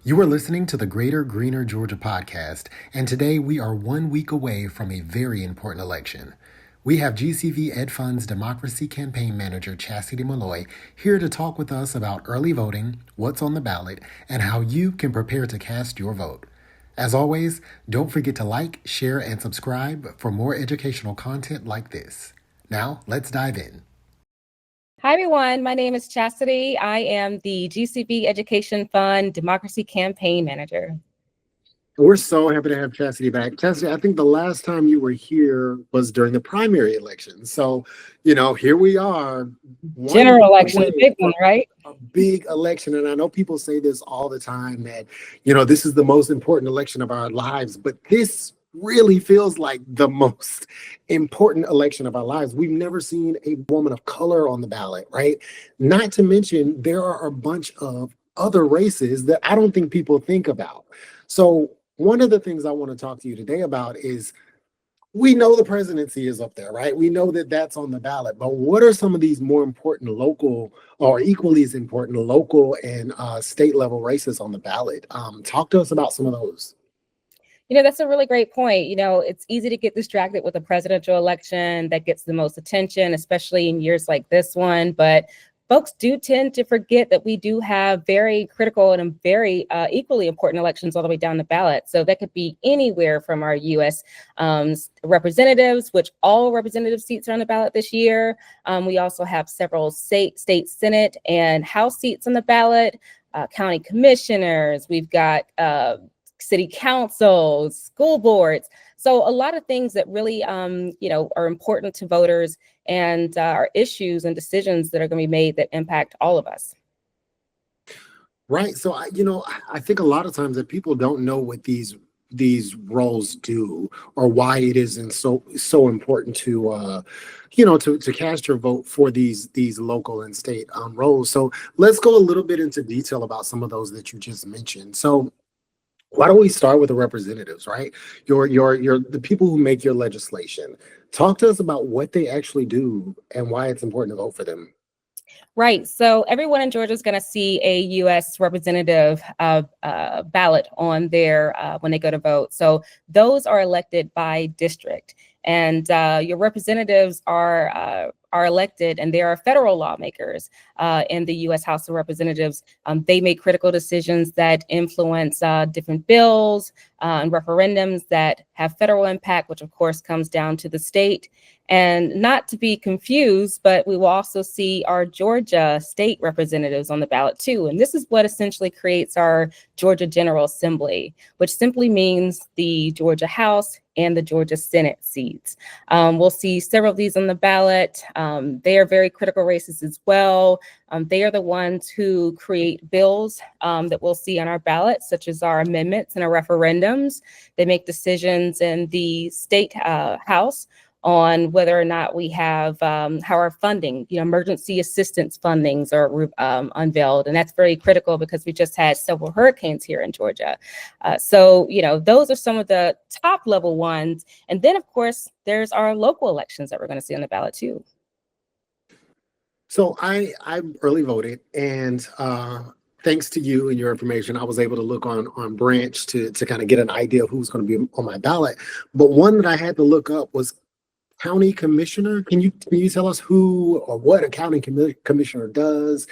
You are listening to the Greater Greener Georgia podcast, and today we are 1 week away from a very important election. We have GCV EdFund's Democracy Campaign Manager Chassidy Malloy here to talk with us about early voting, what's on the ballot, and how you can prepare to cast your vote. As always, don't forget to like, share, and subscribe for more educational content like this. Now, let's dive in. Hi, everyone. My name is Chassidy. I am the GCV Education Fund Democracy Campaign Manager. We're so happy to have Chassidy back. Chassidy, I think the last time you were here was during the primary election. So, here we are. General election, big one, right? A big election. And I know people say this all the time that, this is the most important election of our lives, but this really feels like the most important election of our lives. We've never seen a woman of color on the ballot, right? Not to mention, there are a bunch of other races that I don't think people think about. So one of the things I want to talk to you today about is we know the presidency is up there, right? We know that that's on the ballot, but what are some of these more important local or equally as important local and state level races on the ballot? Talk to us about some of those. That's a really great point. It's easy to get distracted with a presidential election that gets the most attention, especially in years like this one. But folks do tend to forget that we do have very critical and very equally important elections all the way down the ballot. So that could be anywhere from our U.S. Representatives, which all representative seats are on the ballot this year. We also have several state Senate and House seats on the ballot, county commissioners. We've got city councils, school boards. So a lot of things that really, are important to voters and are issues and decisions that are going to be made that impact all of us. Right. So, I think a lot of times that people don't know what these roles do or why it isn't so important to to cast your vote for these local and state roles. So let's go a little bit into detail about some of those that you just mentioned. So why don't we start with the representatives, right? Your the people who make your legislation. Talk to us about what they actually do and why it's important to vote for them. Right. So everyone in Georgia is going to see a U.S. representative ballot on their when they go to vote. So those are elected by district, and your representatives are elected, and they are federal lawmakers in the U.S. House of Representatives. They make critical decisions that influence different bills and referendums that have federal impact, which of course comes down to the state. And not to be confused, but we will also see our Georgia state representatives on the ballot too. And this is what essentially creates our Georgia General Assembly, which simply means the Georgia House and the Georgia Senate seats. We'll see several of these on the ballot. They are very critical races as well. They are the ones who create bills that we'll see on our ballot, such as our amendments and our referendums. They make decisions in the state House on whether or not we have how our funding, emergency assistance fundings are unveiled. And that's very critical because we just had several hurricanes here in Georgia. So those are some of the top level ones. And then, of course, there's our local elections that we're going to see on the ballot, too. So I early voted, and thanks to you and your information, I was able to look on Branch to kind of get an idea of who's going to be on my ballot. But one that I had to look up was county commissioner. Can you tell us who or what a county commissioner does?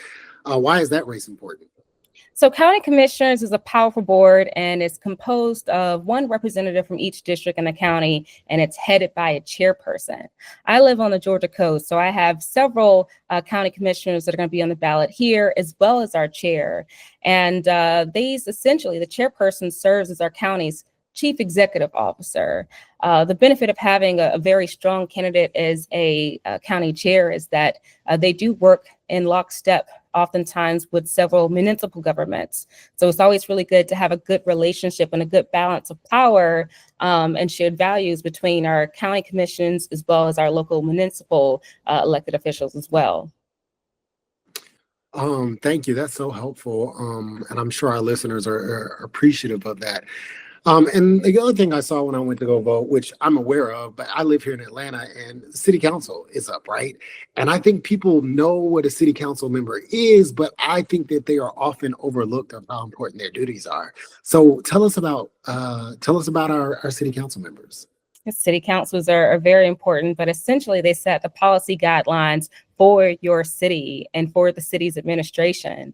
Why is that race important? So county commissioners is a powerful board, and it's composed of one representative from each district in the county, and it's headed by a chairperson. I live on the Georgia coast, so I have several county commissioners that are going to be on the ballot here, as well as our chair. And these essentially, the chairperson serves as our county's chief executive officer. The benefit of having a very strong candidate as a county chair is that they do work in lockstep oftentimes with several municipal governments. So it's always really good to have a good relationship and a good balance of power and shared values between our county commissions as well as our local municipal elected officials as well. Thank you. That's so helpful. And I'm sure our listeners are appreciative of that. And the other thing I saw when I went to go vote, which I'm aware of, but I live here in Atlanta and city council is up, right? And I think people know what a city council member is, but I think that they are often overlooked of how important their duties are. So tell us about our city council members. City councils are very important, but essentially they set the policy guidelines for your city and for the city's administration.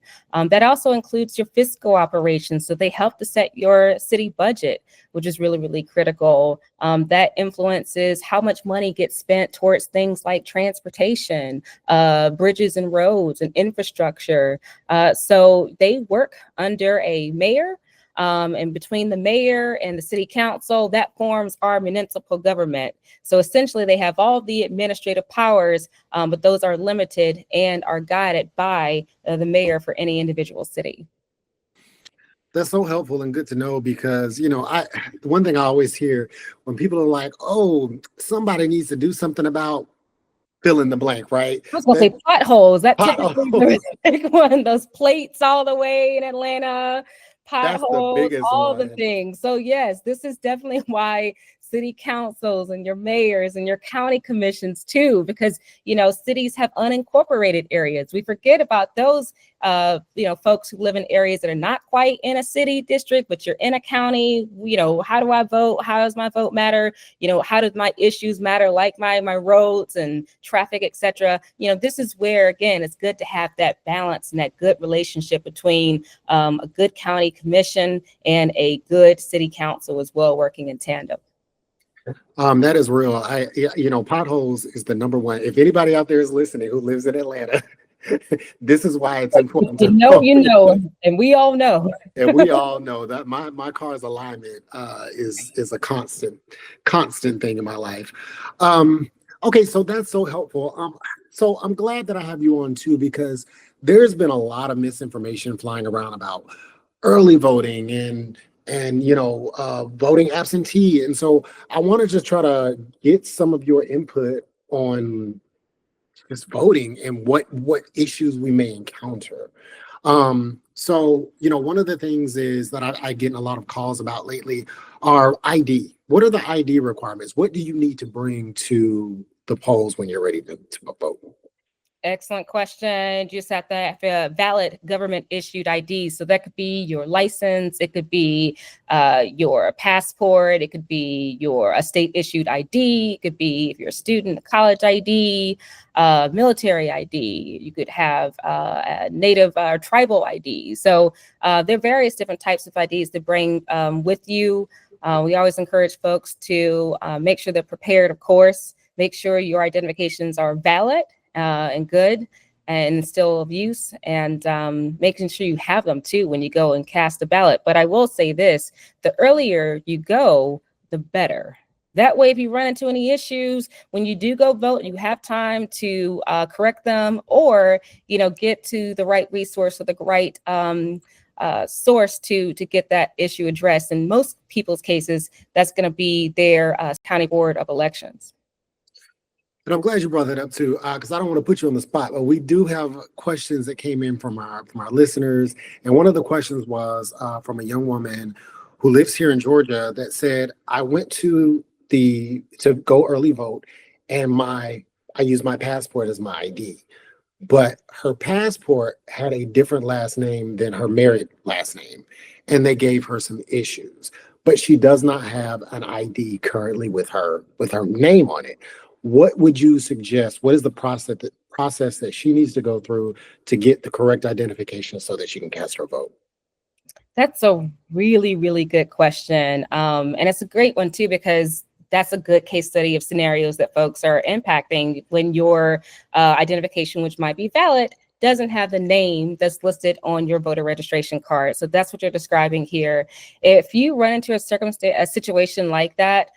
That also includes your fiscal operations. So they help to set your city budget, which is really, really critical. That influences how much money gets spent towards things like transportation, bridges and roads and infrastructure. So they work under a mayor. And between the mayor and the city council, that forms our municipal government. So essentially they have all the administrative powers, but those are limited and are guided by the mayor for any individual city. That's so helpful and good to know because, one thing I always hear when people are like, oh, somebody needs to do something about fill in the blank, right? I was gonna say potholes. That Potholes. typically is a big one. Those plates all the way in Atlanta, potholes, all the things. So yes, this is definitely why city councils and your mayors and your county commissions too, because cities have unincorporated areas. We forget about those folks who live in areas that are not quite in a city district, but you're in a county. How do I vote? How does my vote matter? How does my issues matter, like my roads and traffic, etc. This is where, again, it's good to have that balance and that good relationship between a good county commission and a good city council as well, working in tandem. That is real. Potholes is the number one. If anybody out there is listening who lives in Atlanta, this is why it's important. And we all know. And we all know that my car's alignment is a constant thing in my life. Okay, so that's so helpful. So I'm glad that I have you on too, because there's been a lot of misinformation flying around about early voting and voting absentee. And so I want to just try to get some of your input on just voting and what issues we may encounter. So one of the things is that I get a lot of calls about lately are ID. What are the ID requirements? What do you need to bring to the polls when you're ready to vote? Excellent question. You just have to have a valid government issued ID. So that could be your license. It could be your passport. It could be your state issued ID. It could be, if you're a student, a college ID, military ID. You could have a native tribal ID. So there are various different types of IDs to bring with you. We always encourage folks to make sure they're prepared, of course. Make sure your identifications are valid and good and still of use, and making sure you have them too when you go and cast a ballot. But I will say this, the earlier you go, the better. That way, if you run into any issues, when you do go vote, you have time to correct them or, get to the right resource or the right source to get that issue addressed. In most people's cases, that's going to be their county board of elections. And I'm glad you brought that up too, because I don't want to put you on the spot, but we do have questions that came in from our listeners. And one of the questions was from a young woman who lives here in Georgia that said, I went to go early vote and I used my passport as my ID, but her passport had a different last name than her married last name. And they gave her some issues, but she does not have an ID currently with her name on it. What would you suggest? What is the process that she needs to go through to get the correct identification so that she can cast her vote? That's a really, really good question. And it's a great one too, because that's a good case study of scenarios that folks are impacting when your identification, which might be valid, doesn't have the name that's listed on your voter registration card. So that's what you're describing here. If you run into a situation like that,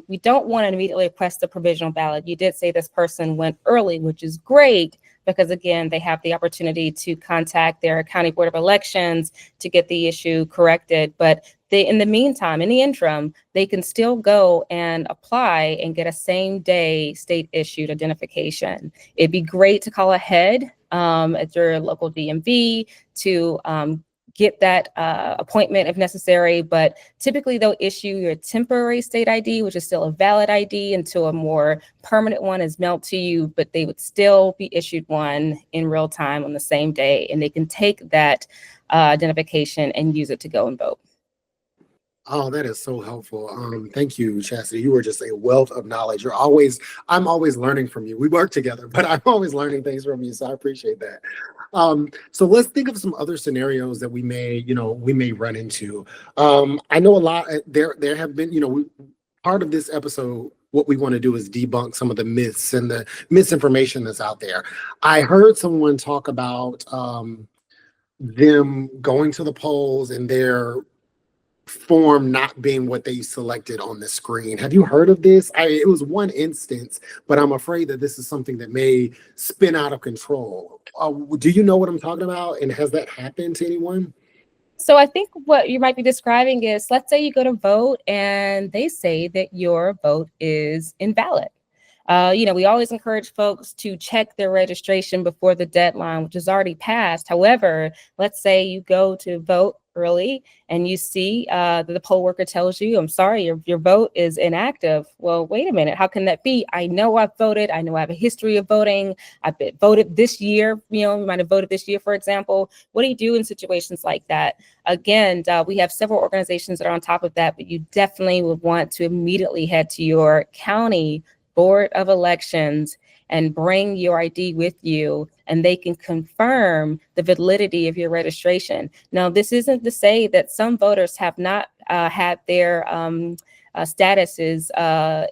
we don't want to immediately request a provisional ballot. You did say this person went early, which is great, because again, they have the opportunity to contact their county board of elections to get the issue corrected. But in the meantime, in the interim, they can still go and apply and get a same day state issued identification. It'd be great to call ahead at your local DMV to get that appointment if necessary, but typically they'll issue your temporary state ID, which is still a valid ID, until a more permanent one is mailed to you, but they would still be issued one in real time on the same day, and they can take that identification and use it to go and vote. Oh, that is so helpful. Thank you, Chassidy. You were just a wealth of knowledge. I'm always learning from you. We work together, but I'm always learning things from you. So I appreciate that. So let's think of some other scenarios that we may run into. I know a lot, there have been, part of this episode, what we want to do is debunk some of the myths and the misinformation that's out there. I heard someone talk about them going to the polls and their form not being what they selected on the screen. Have you heard of this? It was one instance, but I'm afraid that this is something that may spin out of control. Do you know what I'm talking about? And has that happened to anyone? So I think what you might be describing is, let's say you go to vote and they say that your vote is invalid. We always encourage folks to check their registration before the deadline, which is already passed. However, let's say you go to vote early and you see that the poll worker tells you, I'm sorry, your vote is inactive. Well, wait a minute, how can that be? I know I've voted. I know I have a history of voting. I've voted this year. You might have voted this year, for example. What do you do in situations like that? Again, we have several organizations that are on top of that, but you definitely would want to immediately head to your county Board of Elections and bring your ID with you, and they can confirm the validity of your registration. Now, this isn't to say that some voters have not had their statuses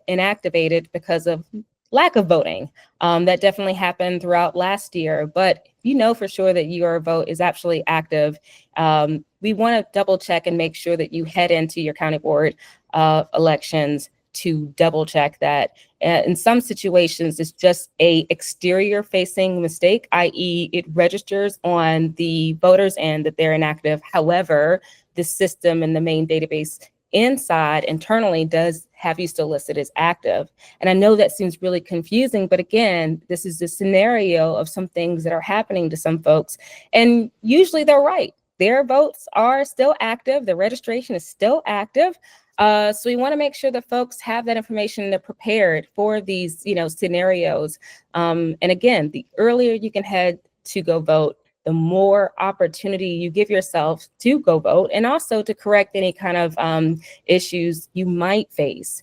inactivated because of lack of voting. That definitely happened throughout last year, but you know for sure that your vote is actually active. We want to double check and make sure that you head into your county board of elections to double check that. In some situations, it's just a exterior facing mistake, i.e. it registers on the voters end that they're inactive. However, the system and the main database inside internally does have you still listed as active. And I know that seems really confusing, but again, this is the scenario of some things that are happening to some folks. And usually they're right. Their votes are still active. The registration is still active. So we want to make sure that folks have that information and they're prepared for these, scenarios. And again, the earlier you can head to go vote, the more opportunity you give yourself to go vote and also to correct any kind of issues you might face.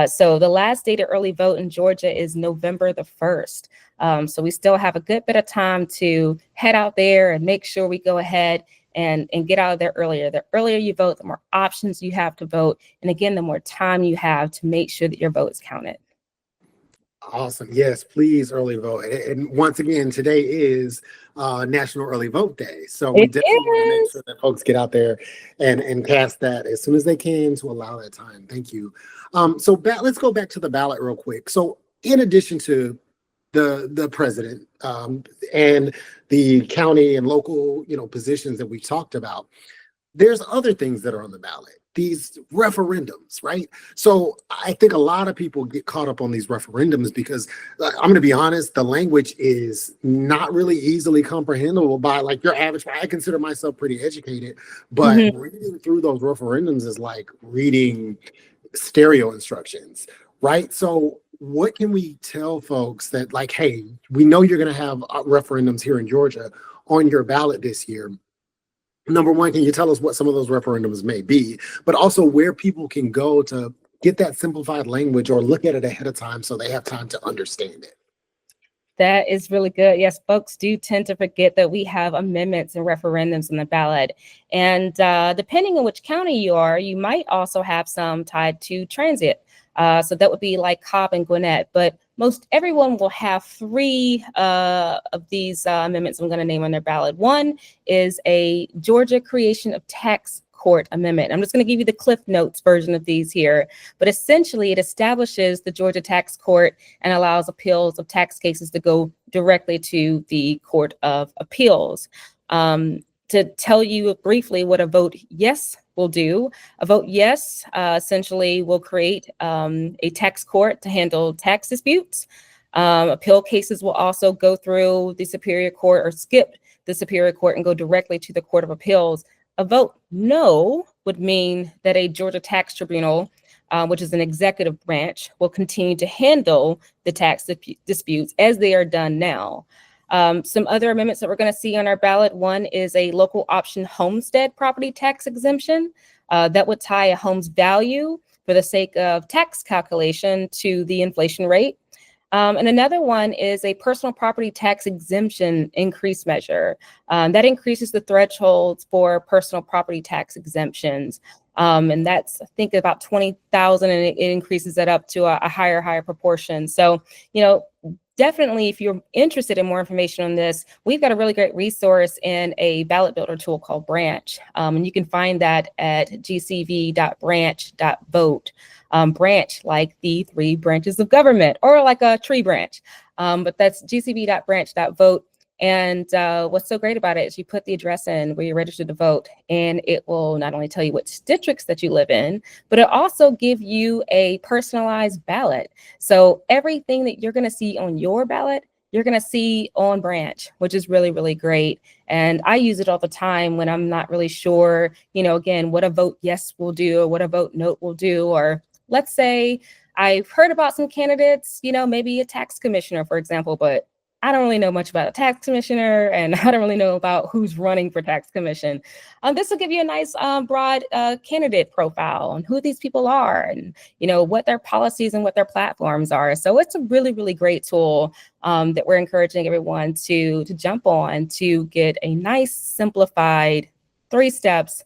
So the last day to early vote in Georgia is November the 1st. So we still have a good bit of time to head out there and make sure we go ahead and get out of there earlier. The earlier you vote, the more options you have to vote. And again, the more time you have to make sure that your vote is counted. Awesome. Yes, please early vote. And once again, today is National Early Vote Day. So we definitely want to make sure that folks get out there and cast that as soon as they can to allow that time. Thank you. So let's go back to the ballot real quick. So in addition to the president and the county and local, positions that we've talked about, there's other things that are on the ballot, these referendums, right? So I think a lot of people get caught up on these referendums because I'm going to be honest, the language is not really easily comprehensible by like your average. I consider myself pretty educated, but reading through those referendums is like reading stereo instructions, right? So what can we tell folks that like, hey, we know you're going to have referendums here in Georgia on your ballot this year. Number one, can you tell us what some of those referendums may be, but also where people can go to get that simplified language or look at it ahead of time so they have time to understand it? That is really good. Yes, folks do tend to forget that we have amendments and referendums on the ballot. And depending on which county you are, you might also have some tied to transit. So that would be like Cobb and Gwinnett, but most everyone will have three of these amendments I'm going to name on their ballot. One is a Georgia Creation of Tax Court Amendment. I'm just going to give you the Cliff Notes version of these here, but essentially it establishes the Georgia Tax Court and allows appeals of tax cases to go directly to the Court of Appeals. To tell you briefly what a vote yes will do, a vote yes essentially will create a tax court to handle tax disputes. Appeal cases will also go through the Superior Court or skip the Superior Court and go directly to the Court of Appeals. A vote no would mean that a Georgia tax tribunal, which is an executive branch, will continue to handle the tax disputes as they are done now. Some other amendments that we're going to see on our ballot. One is a local option homestead property tax exemption that would tie a home's value for the sake of tax calculation to the inflation rate. And another one is a personal property tax exemption increase measure that increases the thresholds for personal property tax exemptions. And that's, I think, about 20,000, and it increases that up to a higher proportion. So, definitely, if you're interested in more information on this, we've got a really great resource in a ballot builder tool called Branch. And you can find that at gcv.branch.vote. Branch, like the 3 branches of government, or like a tree branch. But that's gcv.branch.vote. And what's so great about it is you put the address in where you're registered to vote, and it will not only tell you which districts that you live in, but it also give you a personalized ballot. So everything that you're going to see on your ballot, you're going to see on Branch, which is really, really great. And I use it all the time when I'm not really sure, again, what a vote yes will do or what a vote no will do. Or let's say I've heard about some candidates, maybe a tax commissioner, for example, but I don't really know much about a tax commissioner, and I don't really know about who's running for tax commission. This will give you a nice broad candidate profile on who these people are and, what their policies and what their platforms are. So it's a really, really great tool that we're encouraging everyone to jump on to get a nice simplified 3 steps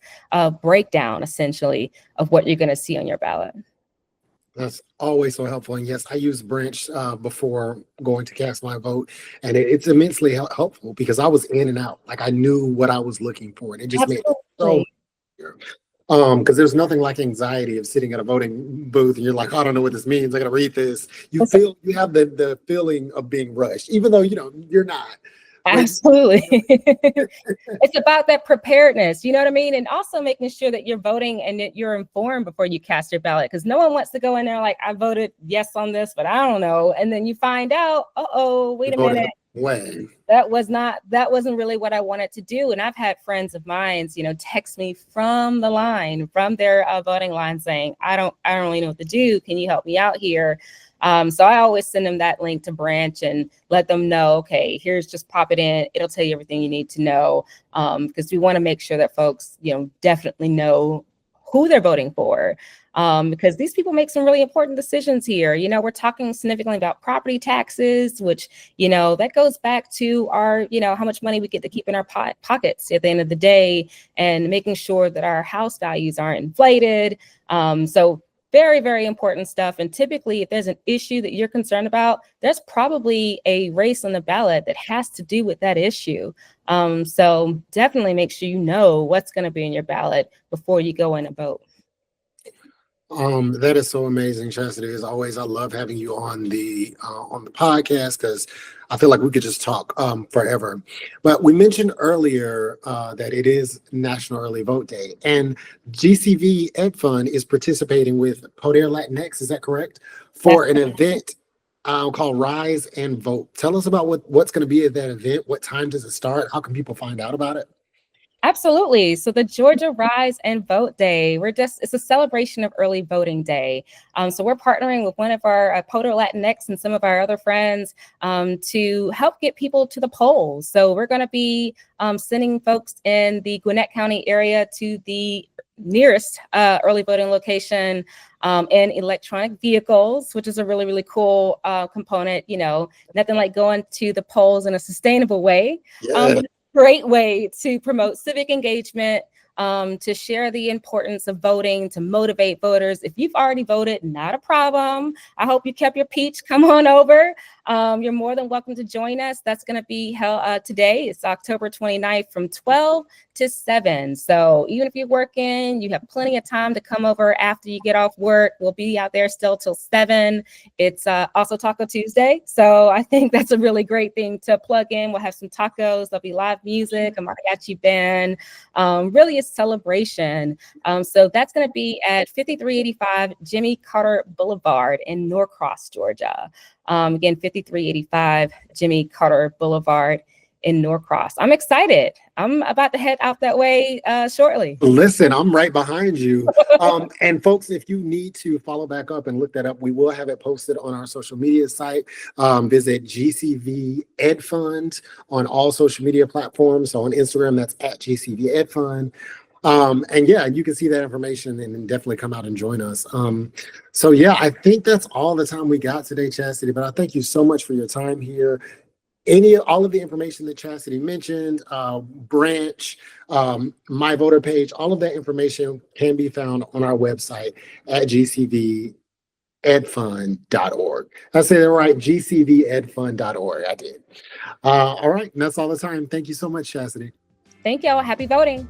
breakdown, essentially, of what you're going to see on your ballot. That's always so helpful. And yes, I use Branch before going to cast my vote. And it's immensely helpful because I was in and out. Like I knew what I was looking for. And it just made it so easier. Because there's nothing like anxiety of sitting at a voting booth and you're like, oh, I don't know what this means. I got to read this. You have the feeling of being rushed, even though, you're not. Absolutely. It's about that preparedness, you know what I mean? And also making sure that you're voting and that you're informed before you cast your ballot, because no one wants to go in there like, I voted yes on this, but I don't know. And then you find out, wait a minute. That wasn't really what I wanted to do. And I've had friends of mine, text me from their voting line saying, I don't really know what to do. Can you help me out here? So I always send them that link to Branch and let them know, okay, just pop it in. It'll tell you everything you need to know, because we want to make sure that folks, definitely know who they're voting for, because these people make some really important decisions here. We're talking significantly about property taxes, which, that goes back to our, how much money we get to keep in our pockets at the end of the day, and making sure that our house values aren't inflated. So very, very important stuff. And typically, if there's an issue that you're concerned about, there's probably a race on the ballot that has to do with that issue. So definitely make sure you know what's going to be in your ballot before you go in and vote. That is so amazing, Chassidy. As always, I love having you on the podcast because I feel like we could just talk forever. But we mentioned earlier that it is National Early Vote Day, and GCV EdFund is participating with Poder Latinx. Is that correct? For an event called Rise and Vote. Tell us about what's going to be at that event. What time does it start? How can people find out about it? Absolutely. So the Georgia Rise and Vote Day, it's a celebration of early voting day. So we're partnering with one of our Poder Latinx and some of our other friends to help get people to the polls. So we're going to be sending folks in the Gwinnett County area to the nearest early voting location in electronic vehicles, which is a really, really cool component. Nothing like going to the polls in a sustainable way. Yeah. Great way to promote civic engagement, to share the importance of voting, to motivate voters. If you've already voted, not a problem. I hope you kept your peach. Come on over. You're more than welcome to join us. That's going to be held today. It's October 29th from 12 to 7. So even if you're working, you have plenty of time to come over after you get off work. We'll be out there still till 7. It's also Taco Tuesday. So I think that's a really great thing to plug in. We'll have some tacos. There'll be live music, a mariachi band. Really a celebration. So that's going to be at 5385 Jimmy Carter Boulevard in Norcross, Georgia. Again, 5385 Jimmy Carter Boulevard in Norcross. I'm excited. I'm about to head out that way shortly. Listen, I'm right behind you. And folks, if you need to follow back up and look that up, we will have it posted on our social media site. Visit GCV EdFund on all social media platforms. So on Instagram, that's at GCV EdFund. And yeah, you can see that information and then definitely come out and join us. So yeah, I think that's all the time we got today, Chassidy, but I thank you so much for your time here. All of the information that Chassidy mentioned, branch, my voter page, all of that information can be found on our website at gcvedfund.org. I said it right, gcvedfund.org. I did. All right, and that's all the time. Thank you so much, Chassidy. Thank y'all. Happy voting.